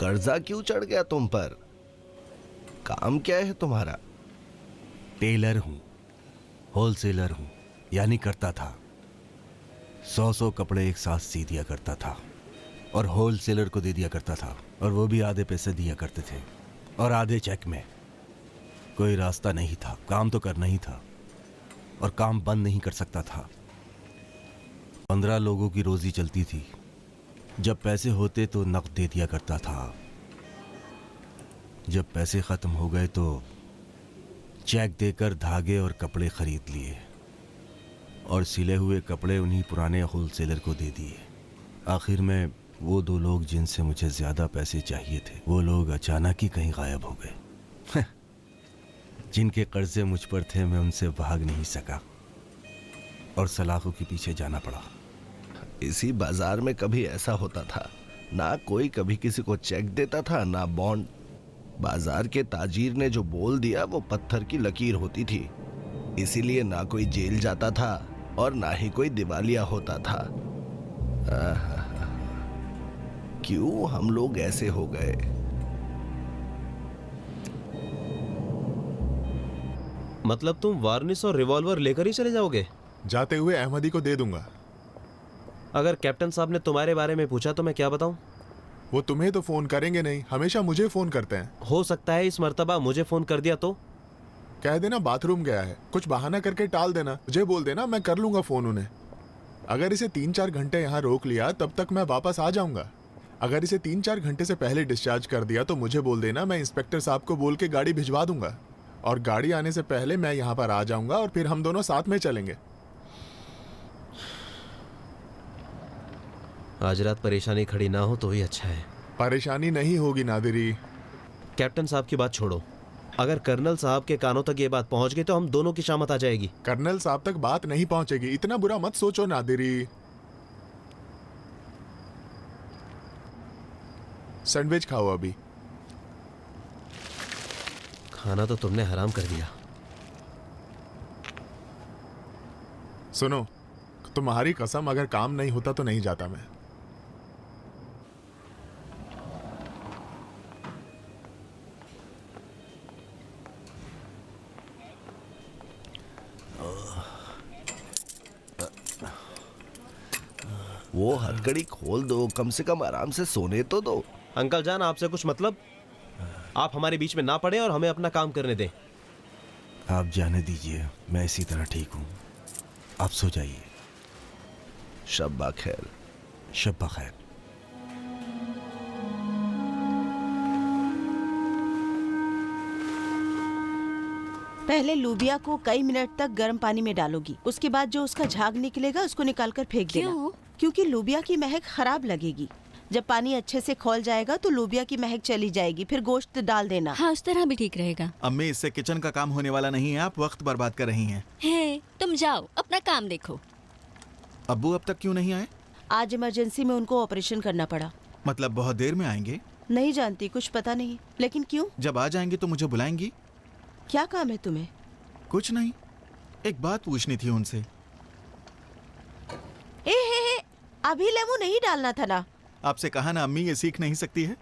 कर्जा क्यों चढ़ गया तुम पर? काम क्या है तुम्हारा? टेलर हूं, होलसेलर हूं, यानी करता था 100 कपड़े एक साथ सी दिया करता था और होलसेलर को दे दिया करता था, और वो भी आधे पैसे दिया करते थे और आधे चेक में। कोई रास्ता नहीं था, काम तो करना ही था और काम बंद नहीं कर सकता था। 15 लोगों की रोजी चलती थी। जब पैसे होते तो नकद दे दिया करता था, जब पैसे खत्म हो गए तो चेक देकर धागे और कपड़े खरीद लिए और सिले हुए कपड़े उन्हीं पुराने होलसेलर को दे दिए। आखिर में वो 2 लोग जिनसे मुझे ज्यादा पैसे चाहिए थे, वो लोग अचानक ही कहीं गायब हो गए। जिनके कर्जे मुझ पर थे, मैं उनसे भाग नहीं सका और सलाखों के पीछे जाना पड़ा। इसी बाजार में कभी ऐसा होता था, ना कोई कभी किसी को चेक देता था ना बॉन्ड। बाजार के ताजीर ने जो बोल दिया वो पत्थर की लकीर होती थी, इसीलिए ना कोई जेल जाता था और ना ही कोई दिवालिया होता था। क्यों हम लोग ऐसे हो गए? मतलब तुम वार्निश और रिवॉल्वर लेकर ही चले जाओगे? जाते हुए अहमदी को दे दूंगा। अगर कैप्टन साहब ने तुम्हारे बारे में पूछा तो मैं क्या बताऊं? वो तुम्हें तो फोन करेंगे नहीं, हमेशा मुझे फोन करते हैं। हो सकता है इस मर्तबा मुझे फोन कर दिया तो? कह देना बाथरूम गया है, कुछ बहाना करके टाल देना, मुझे बोल देना, मैं कर लूंगा फोन उन्हें। अगर इसे 3-4 घंटे यहाँ रोक लिया तब तक मैं वापस आ जाऊंगा। अगर इसे 3-4 घंटे से पहले डिस्चार्ज कर दिया तो मुझे बोल देना, मैं इंस्पेक्टर साहब को बोल के गाड़ी भिजवा दूंगा और गाड़ी आने से पहले मैं यहाँ पर आ जाऊंगा और फिर हम दोनों साथ में चलेंगे। आज रात परेशानी खड़ी ना हो तो ही अच्छा है। परेशानी नहीं होगी नादिरी। कैप्टन साहब की बात छोड़ो, अगर कर्नल साहब के कानों तक ये बात पहुंच गई तो हम दोनों की शामत आ जाएगी। कर्नल साहब तक बात नहीं पहुंचेगी, इतना बुरा मत सोचो नादिरी। सैंडविच खाओ अभी। खाना तो तुमने हराम कर दिया। सुनो, तुम्हारी कसम, अगर काम नहीं होता तो नहीं जाता मैं। वो हथकड़ी खोल दो, कम से कम आराम से सोने तो दो। अंकल जान, आपसे कुछ मतलब? आप हमारे बीच में ना पड़े और हमें अपना काम करने दें। आप जाने दीजिए, मैं इसी तरह ठीक हूँ। आप सो जाइए। शब्बा खैर। शब्बा खैर। पहले लूबिया को कई मिनट तक गर्म पानी में डालोगी, उसके बाद जो उसका झाग निकलेगा उसको निकालकर फेंक देना। क्योंकि लूबिया की महक खराब लगेगी। जब पानी अच्छे से खौल जाएगा तो लूबिया की महक चली जाएगी, फिर गोश्त डाल देना। हाँ, उस तरह भी ठीक रहेगा। अम्मी, इससे किचन का काम होने वाला नहीं है, आप वक्त बर्बाद कर रही हैं। है, तुम जाओ अपना काम देखो। अब्बू अब तक क्यों नहीं आए? आज इमरजेंसी में उनको ऑपरेशन करना पड़ा। मतलब बहुत देर में आएंगे? नहीं जानती, कुछ पता नहीं। लेकिन क्यों? जब आ जाएंगे तो मुझे बुलाएंगी? क्या काम है तुम्हें? कुछ नहीं, एक बात पूछनी थी उनसे। ए, अभी लेमू नहीं डालना था ना? आपसे कहा ना अम्मी, ये सीख नहीं सकती है।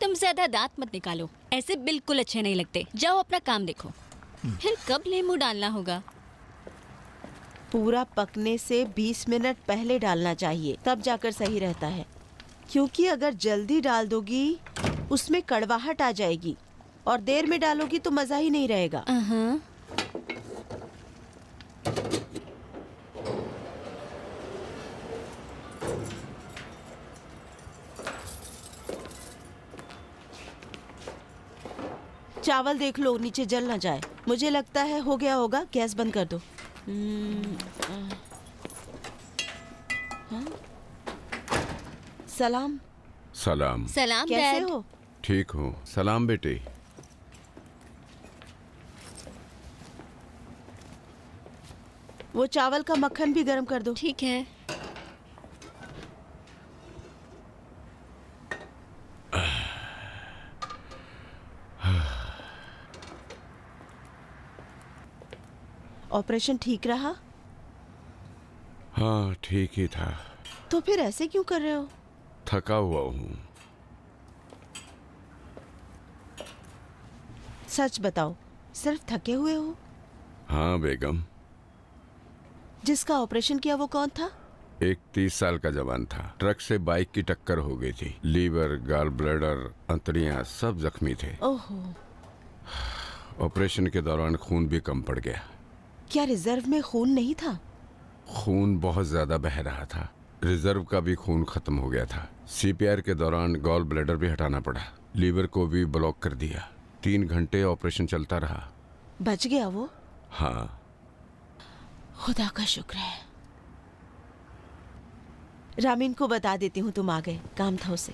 तुम ज्यादा दांत मत निकालो, ऐसे बिल्कुल अच्छे नहीं लगते। जाओ अपना काम देखो। फिर कब लेमू डालना होगा? पूरा पकने से 20 मिनट पहले डालना चाहिए, तब जाकर सही रहता है। क्योंकि अगर जल्दी डाल दोगी उसमें कड़वाहट आ जाएगी और देर में डालोगी तो मजा ही नहीं रहेगा। चावल देख लो नीचे जल ना जाए। मुझे लगता है हो गया होगा, गैस बंद कर दो। सलाम। सलाम। सलाम कैसे डैड। हो? ठीक हूँ। सलाम बेटे। वो चावल का मक्खन भी गर्म कर दो। ठीक है। ऑपरेशन ठीक रहा? हाँ, ठीक ही था। तो फिर ऐसे क्यों कर रहे हो? थका हुआ हूँ। सच बताओ, सिर्फ थके हुए हो? हाँ बेगम। जिसका ऑपरेशन किया वो कौन था? एक 30 साल का जवान था। ट्रक से बाइक की टक्कर हो गई थी। लीवर, गॉल ब्लैडर, अंतड़ियां सब जख्मी थे। ओहो। ऑपरेशन के दौरान खून भी कम पड़ गया। क्या रिजर्व में खून नहीं था? खून बहुत ज्यादा बह रहा था। रिजर्व का भी खून खत्म हो गया था। सीपीआर के दौरान गॉल ब्लैडर भी हटाना पड़ा। लीवर को भी ब्लॉक कर दिया। 3 घंटे ऑपरेशन चलता रहा। बच गया वो? हाँ। खुदा का शुक्र है। रामीन को बता देती हूँ तुम आ गए, काम था उसे।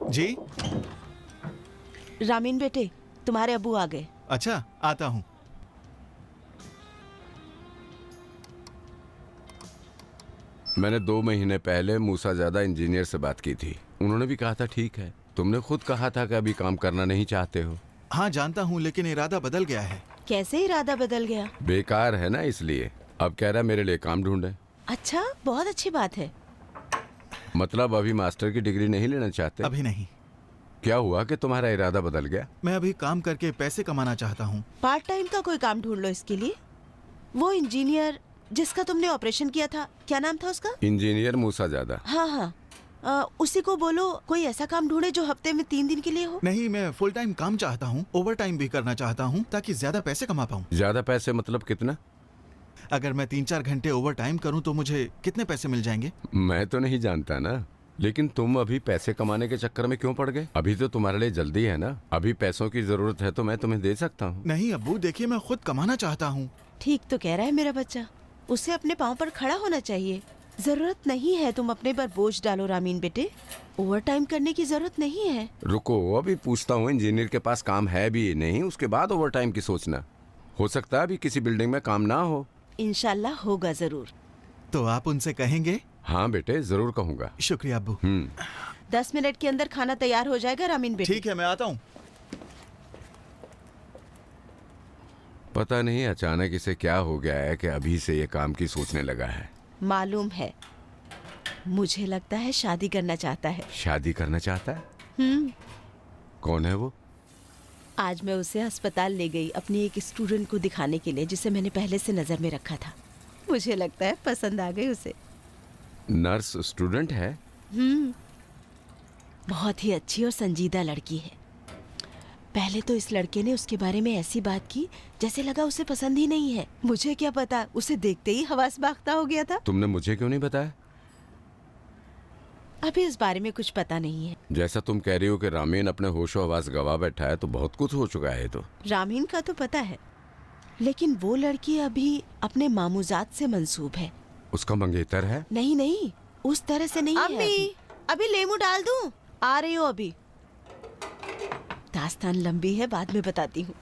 जी। रामीन बेटे, तुम्हारे अब्बू आ गए। अच्छा, आता हूँ। मैंने 2 महीने पहले मूसा ज्यादा इंजीनियर से बात की थी। उन्होंने भी कहा था ठीक है। तुमने खुद कहा था कि अभी काम करना नहीं चाहते हो। हाँ जानता हूँ, लेकिन इरादा बदल गया है। कैसे इरादा बदल गया? बेकार है ना, इसलिए अब कह रहा है मेरे लिए काम ढूंढे। अच्छा, बहुत अच्छी बात है। मतलब अभी मास्टर की डिग्री नहीं लेना चाहते? अभी नहीं। क्या हुआ कि तुम्हारा इरादा बदल गया? मैं अभी काम करके पैसे कमाना चाहता हूँ। पार्ट टाइम का कोई काम ढूंढ लो इसके लिए। वो इंजीनियर जिसका तुमने ऑपरेशन किया था, क्या नाम था उसका? इंजीनियर मूसा ज्यादा। हाँ हाँ, उसी को बोलो कोई ऐसा काम ढूंढे जो हफ्ते में 3 दिन के लिए हो। नहीं, मैं फुल टाइम काम चाहता हूँ, ओवर टाइम भी करना चाहता हूँ ताकि ज्यादा पैसे कमा पाऊँ। ज्यादा पैसे मतलब कितना? अगर मैं 3-4 घंटे ओवर टाइम करूँ तो मुझे कितने पैसे मिल जाएंगे? मैं तो नहीं जानता ना, लेकिन तुम अभी पैसे कमाने के चक्कर में क्यों पड़ गए? अभी तो तुम्हारे लिए जल्दी है ना। अभी पैसों की जरूरत है तो मैं तुम्हें दे सकता हूँ। नहीं अब्बू, देखिए मैं खुद कमाना चाहता हूँ। ठीक तो कह रहा है मेरा बच्चा, उसे अपने पाँव पर खड़ा होना चाहिए। जरूरत नहीं है तुम अपने पर बोझ डालो रामीन बेटे। ओवर टाइम करने की जरूरत नहीं है। रुको, अभी पूछता हूँ। इंजीनियर के पास काम है भी नहीं, उसके बाद ओवर टाइम की सोचना। हो सकता है अभी किसी बिल्डिंग में काम ना हो। इंशाल्लाह होगा जरूर। तो आप उनसे कहेंगे? हाँ बेटे, जरूर कहूँगा। शुक्रिया अब्बू। 10 मिनट के अंदर खाना तैयार हो जाएगा रामीन बेटे। ठीक है, मैं आता हूँ। पता नहीं अचानक इसे क्या हो गया है कि अभी से ये काम की सोचने लगा है। मालूम है, मुझे लगता है शादी करना चाहता है। शादी करना चाहता है? कौन है वो? आज मैं उसे अस्पताल ले गई अपनी एक स्टूडेंट को दिखाने के लिए, जिसे मैंने पहले से नजर में रखा था। मुझे लगता है पसंद आ गई उसे। नर्स स्टूडेंट है? बहुत ही अच्छी और संजीदा लड़की है। पहले तो इस लड़के ने उसके बारे में ऐसी बात की जैसे लगा उसे पसंद ही नहीं है। मुझे क्या पता, उसे देखते ही हवास बाख्ता हो गया था। तुमने मुझे क्यों नहीं बताया? अभी इस बारे में कुछ पता नहीं है। जैसा तुम कह रही हो कि रामीन अपने होशो हवास गवा बैठा है, तो बहुत कुछ हो चुका है। तो रामीन का तो पता है, लेकिन वो लड़की अभी अपने मामूजात से मंसूब है। उसका मंगेतर है? नहीं नहीं, उस तरह से नहीं है। अम्मी, अभी लेमू डाल दूं? आ रही हो अभी। दास्तान लंबी है, बाद में बताती हूँ।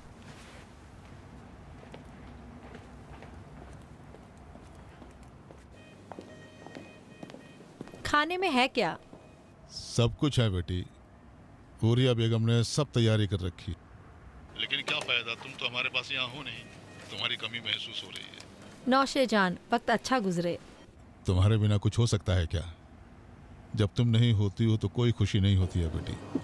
खाने में है क्या? सब कुछ है बेटी। हुरिया बेगम ने सब तैयारी कर रखी। लेकिन क्या फायदा, तुम तो हमारे पास यहाँ हो नहीं। तुम्हारी कमी महसूस हो रही है। नौशे जान, वक्त अच्छा गुजरे। तुम्हारे बिना कुछ हो सकता है क्या? जब तुम नहीं होती हो तो कोई खुशी नहीं होती है बेटी।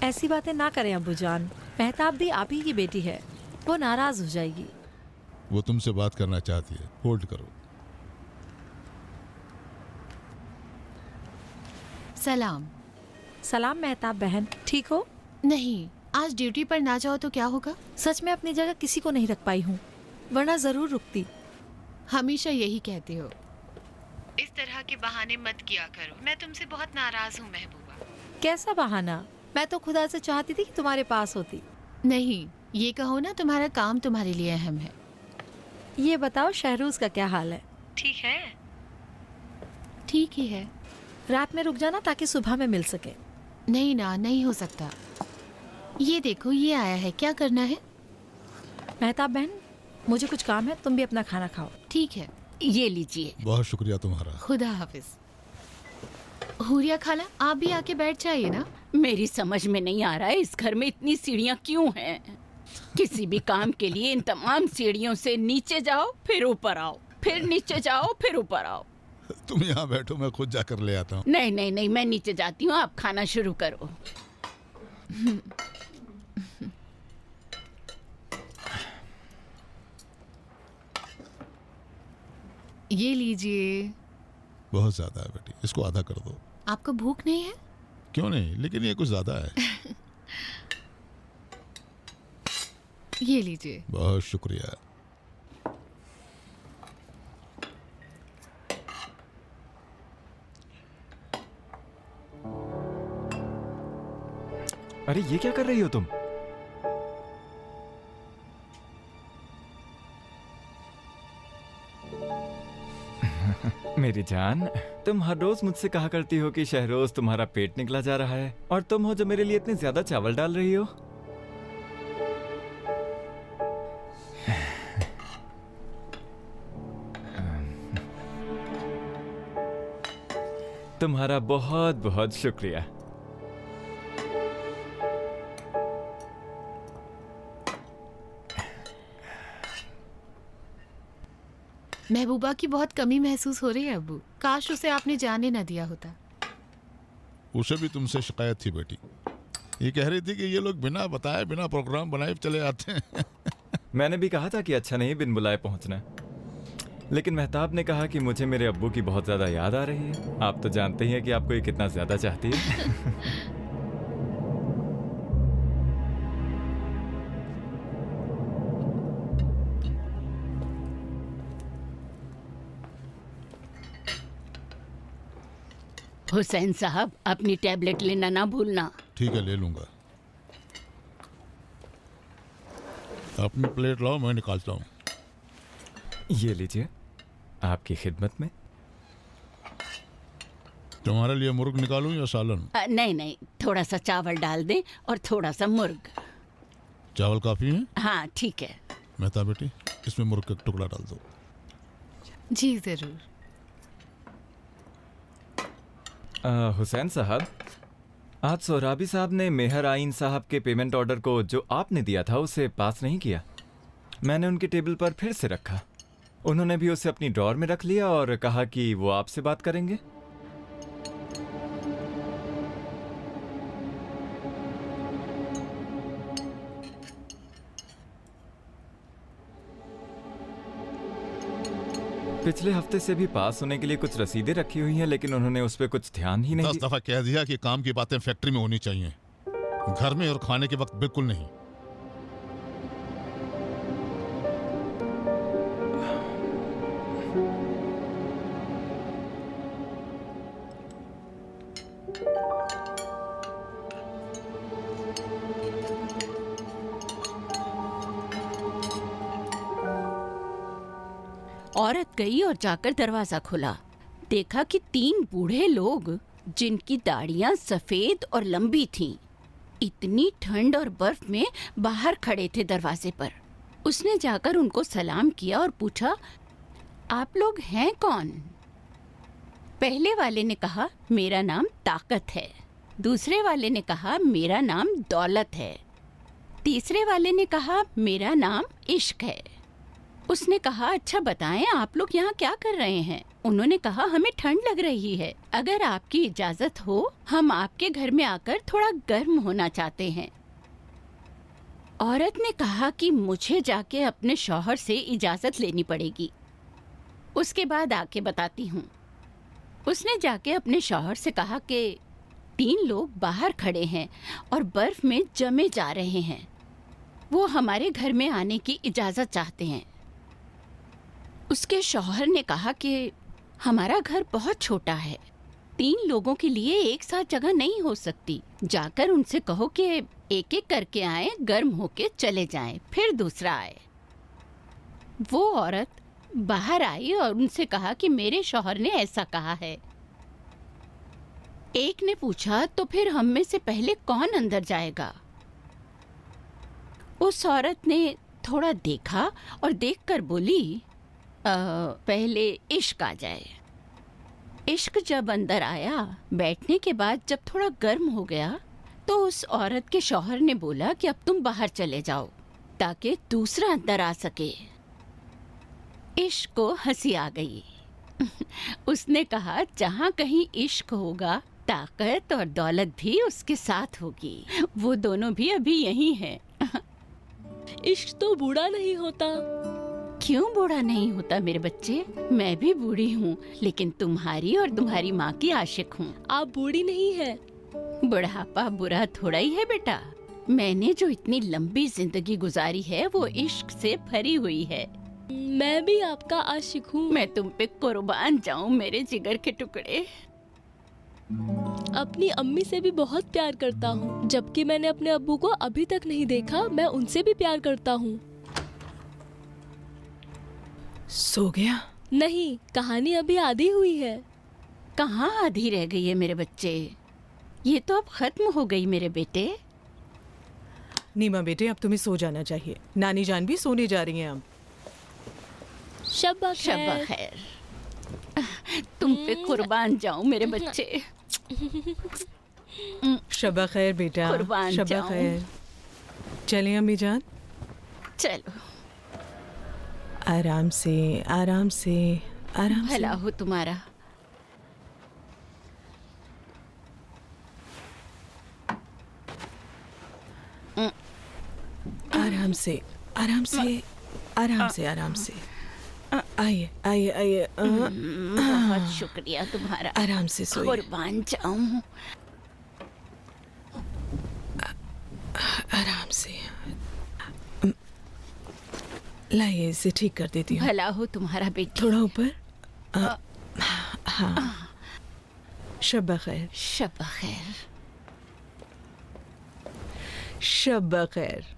ऐसी बातें ना करें अब्बू जान। मेहताब भी आप ही की बेटी है, वो नाराज हो जाएगी। वो तुमसे बात करना चाहती है, होल्ड करो। सलाम। सलाम मेहताब बहन, ठीक हो? नहीं, आज ड्यूटी पर ना जाओ तो क्या होगा? सच में अपनी जगह किसी को नहीं रख पाई हूँ, वरना जरूर रुकती। हमेशा यही कहते हो। इस तरह के बहाने मत किया करो। मैं तुमसे बहुत नाराज हूँ महबूबा। कैसा बहाना? मैं तो खुदा से चाहती थी कि तुम्हारे पास होती। नहीं, ये कहो ना तुम्हारा काम तुम्हारे लिए अहम है। ये बताओ शहरूज का क्या हाल है? ठीक है। ठीक ही है। रात में रुक जाना ताकि सुबह में मिल सके। नहीं ना, नहीं हो सकता। ये देखो, ये आया है, क्या करना है? मेहताब बहन, मुझे कुछ काम है, तुम भी अपना खाना खाओ। ठीक है। ये लीजिए। बहुत शुक्रिया तुम्हारा। खुदा हाफिज। हुरिया खाला, आप भी आके बैठ जाइए ना। मेरी समझ में नहीं आ रहा है इस घर में इतनी सीढ़ियाँ क्यों हैं। किसी भी काम के लिए इन तमाम सीढ़ियों से नीचे जाओ फिर ऊपर आओ, फिर नीचे जाओ फिर ऊपर आओ। तुम यहाँ बैठो, मैं खुद जाकर ले आता हूँ। नहीं नहीं नहीं, मैं नीचे जाती हूँ, आप खाना शुरू करो। ये लीजिए। बहुत ज्यादा है बेटी, इसको आधा कर दो। आपको भूख नहीं है? क्यों नहीं, लेकिन ये कुछ ज्यादा है। ये लीजिए। बहुत शुक्रिया। अरे ये क्या कर रही हो तुम? मेरी जान, तुम हर रोज मुझसे कहा करती हो कि शहरोज तुम्हारा पेट निकला जा रहा है, और तुम हो जो मेरे लिए इतने ज्यादा चावल डाल रही हो। तुम्हारा बहुत बहुत शुक्रिया। महबूबा की बहुत कमी महसूस हो रही है अब्बू। काश उसे आपने जाने न दिया होता। उसे भी तुमसे शिकायत थी बेटी। ये कह रही थी कि ये लोग बिना बताए, बिना प्रोग्राम बनाए चले आते हैं। मैंने भी कहा था कि अच्छा नहीं बिन बुलाए पहुंचना, लेकिन मेहताब ने कहा कि मुझे मेरे अब्बू की बहुत ज्यादा याद आ रही है। आप तो जानते ही हैं कि आपको ये कितना ज्यादा चाहती है। हुसैन साहब, अपनी टैबलेट लेना ना भूलना। ठीक है, ले लूंगा। अपनी प्लेट लाओ, मैं निकालता हूँ। ये लीजिए, आपकी खिदमत में। तुम्हारे लिए मुर्ग निकालूं या सालन? नहीं नहीं, थोड़ा सा चावल डाल दें और थोड़ा सा मुर्ग। चावल काफी है? हाँ ठीक है। मेहता बेटी, इसमें मुर्ग का टुकड़ा डाल दो। जी जरूर। हुसैन साहब, आज सोहराबी साहब ने मेहर आइन साहब के पेमेंट ऑर्डर को जो आपने दिया था उसे पास नहीं किया। मैंने उनके टेबल पर फिर से रखा। उन्होंने भी उसे अपनी ड्रॉर में रख लिया और कहा कि वो आपसे बात करेंगे। पिछले हफ्ते से भी पास होने के लिए कुछ रसीदें रखी हुई हैं, लेकिन उन्होंने उस पर कुछ ध्यान ही नहीं 10 दफा कह दिया कि काम की बातें फैक्ट्री में होनी चाहिए, घर में और खाने के वक्त बिल्कुल नहीं। औरत गई और जाकर दरवाजा खोला। देखा कि 3 बूढ़े लोग, जिनकी दाढ़ियां सफेद और लंबी थीं, इतनी ठंड और बर्फ में बाहर खड़े थे दरवाजे पर। उसने जाकर उनको सलाम किया और पूछा, आप लोग हैं कौन? पहले वाले ने कहा, मेरा नाम ताकत है। दूसरे वाले ने कहा, मेरा नाम दौलत है। तीसरे वाले ने कहा, मेरा नाम इश्क है। उसने कहा, अच्छा बताएं आप लोग यहाँ क्या कर रहे हैं? उन्होंने कहा, हमें ठंड लग रही है, अगर आपकी इजाजत हो हम आपके घर में आकर थोड़ा गर्म होना चाहते हैं। औरत ने कहा कि मुझे जाके अपने शौहर से इजाजत लेनी पड़ेगी, उसके बाद आके बताती हूँ। उसने जाके अपने शौहर से कहा कि 3 लोग बाहर खड़े हैं और बर्फ में जमे जा रहे हैं, वो हमारे घर में आने की इजाजत चाहते हैं। उसके शौहर ने कहा कि हमारा घर बहुत छोटा है, 3 लोगों के लिए एक साथ जगह नहीं हो सकती, जाकर उनसे कहो कि एक एक करके आए, गर्म होके चले जाएं, फिर दूसरा आए। वो औरत बाहर आई और उनसे कहा कि मेरे शौहर ने ऐसा कहा है। एक ने पूछा, तो फिर हम में से पहले कौन अंदर जाएगा? उस औरत ने थोड़ा देखा और देखकर बोली, पहले इश्क आ जाए। इश्क जब अंदर आया, बैठने के बाद जब थोड़ा गर्म हो गया तो उस औरत के शौहर ने बोला कि अब तुम बाहर चले जाओ ताकि दूसरा अंदर आ सके। इश्क को हंसी आ गई। उसने कहा जहाँ कहीं इश्क होगा ताकत और दौलत भी उसके साथ होगी। वो दोनों भी अभी यही हैं। इश्क तो बूढ़ा नहीं होता। क्यों बूढ़ा नहीं होता मेरे बच्चे? मैं भी बूढ़ी हूँ, लेकिन तुम्हारी और तुम्हारी माँ की आशिक हूँ। आप बूढ़ी नहीं है। बुढ़ापा बुरा थोड़ा ही है बेटा। मैंने जो इतनी लंबी जिंदगी गुजारी है वो इश्क से भरी हुई है। मैं भी आपका आशिक हूँ। मैं तुम पे कुर्बान जाऊँ मेरे जिगर के टुकड़े। अपनी अम्मी से भी बहुत प्यार करता हूँ, जबकि मैंने अपने अब्बू को अभी तक नहीं देखा। मैं उनसे भी प्यार करता हूँ। सो गया? नहीं, कहानी अभी आधी हुई है। कहाँ आधी रह गई है मेरे बच्चे? ये तो अब खत्म हो गई मेरे बेटे। नीमा बेटे, अब तुम्हें सो जाना चाहिए। नानी जान भी सोने जा रही हैं अब। शब्बा शब्बा खैर। तुम पे कुर्बान जाऊं मेरे बच्चे। शब्बा खैर बेटा। कुर्बान शब्बा जाऊं। खैर। चलें अम्मी जान? चलो आराम से, आराम से, आराम से। भला हो तुम्हारा। आराम से, आराम से, आराम से, आराम से। आइए, आइए, आइए। बहुत शुक्रिया तुम्हारा। आराम से सोइए। कुर्बान जाऊं। आराम से। लाइए, इसे ठीक कर देती हूँ। भला हो तुम्हारा बेटा। थोड़ा ऊपर। हाँ। शब्बा खैर। शब्बा खैर। शब्बा खैर।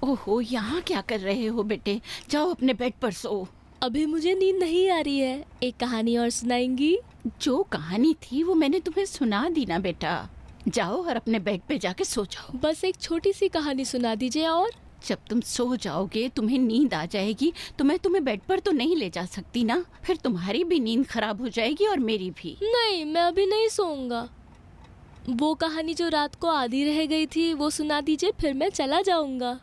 ओहो, यहाँ क्या कर रहे हो बेटे? जाओ अपने बेड पर सो। अभी मुझे नींद नहीं आ रही है। एक कहानी और सुनाएंगी? जो कहानी थी वो मैंने तुम्हें सुना दी ना बेटा। जाओ और अपने बेड पे जाके सो जाओ। बस एक छोटी सी कहानी सुना दीजिए। और जब तुम सो जाओगे तुम्हें नींद आ जाएगी तो मैं तुम्हें बेड पर तो नहीं ले जा सकती ना। फिर तुम्हारी भी नींद खराब हो जाएगी और मेरी भी। नहीं, मैं अभी नहीं सोऊंगा। वो कहानी जो रात को आधी रह गई थी वो सुना दीजिए, फिर मैं चला जाऊंगा।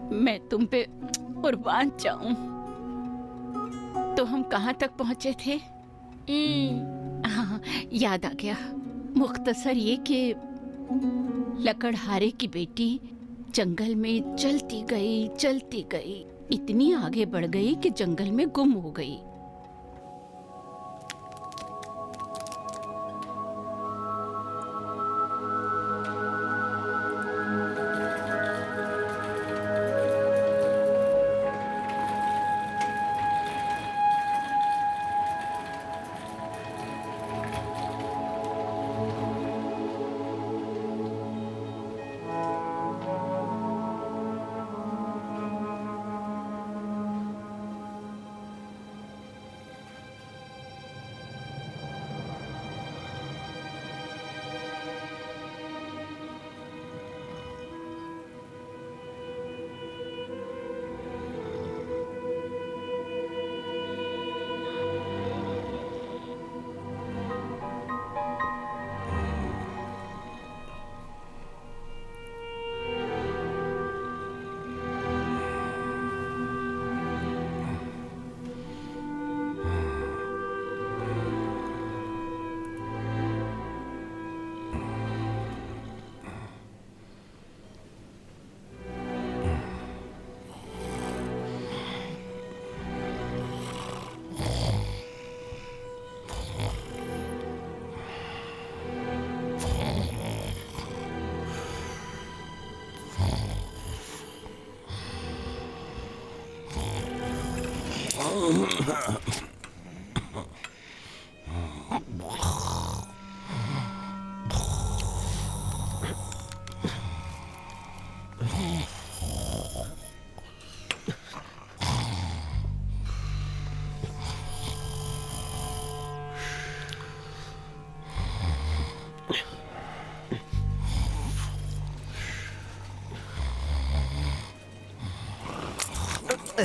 मैं तुम पे कुर्बान जाऊं। तो हम कहाँ तक पहुंचे थे? हाँ, याद आ गया। मुख्तसर ये कि लकड़हारे की बेटी जंगल में चलती गई, इतनी आगे बढ़ गई कि जंगल में गुम हो गई।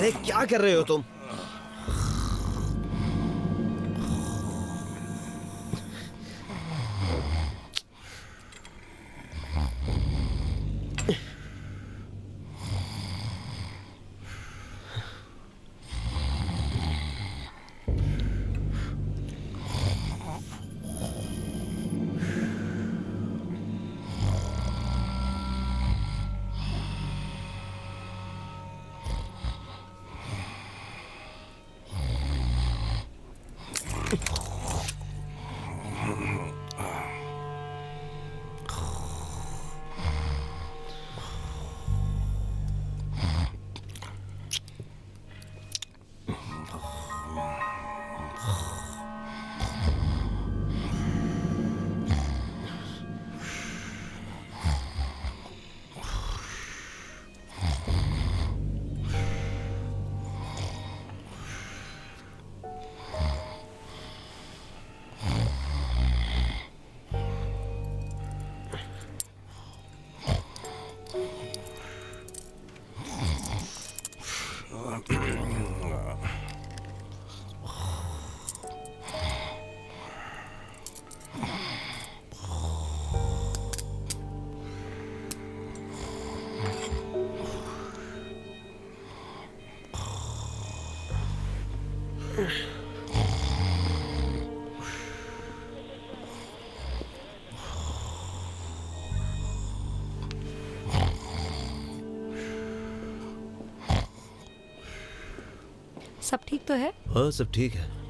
अरे क्या कर रहे हो तुम? सब ठीक तो है? हाँ सब ठीक है।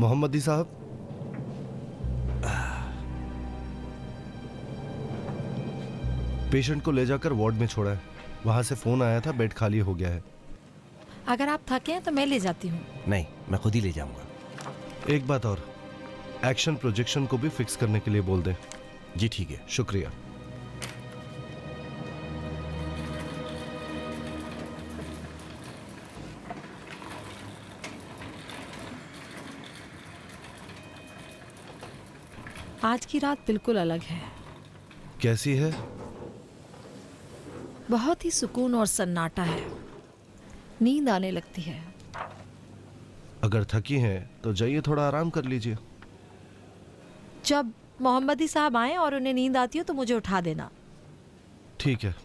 मोहम्मदी साहब, पेशेंट को ले जाकर वार्ड में छोड़ा है। वहां से फोन आया था, बेड खाली हो गया है। अगर आप थके हैं तो मैं ले जाती हूँ। नहीं, मैं खुद ही ले जाऊंगा। एक बात और, एक्शन प्रोजेक्शन को भी फिक्स करने के लिए बोल दें। जी ठीक है। शुक्रिया। आज की रात बिल्कुल अलग है। कैसी है? बहुत ही सुकून और सन्नाटा है। नींद आने लगती है। अगर थकी हैं तो जाइए, थोड़ा आराम कर लीजिए। जब मोहम्मदी साहब आए और उन्हें नींद आती हो तो मुझे उठा देना। ठीक है।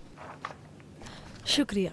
शुक्रिया।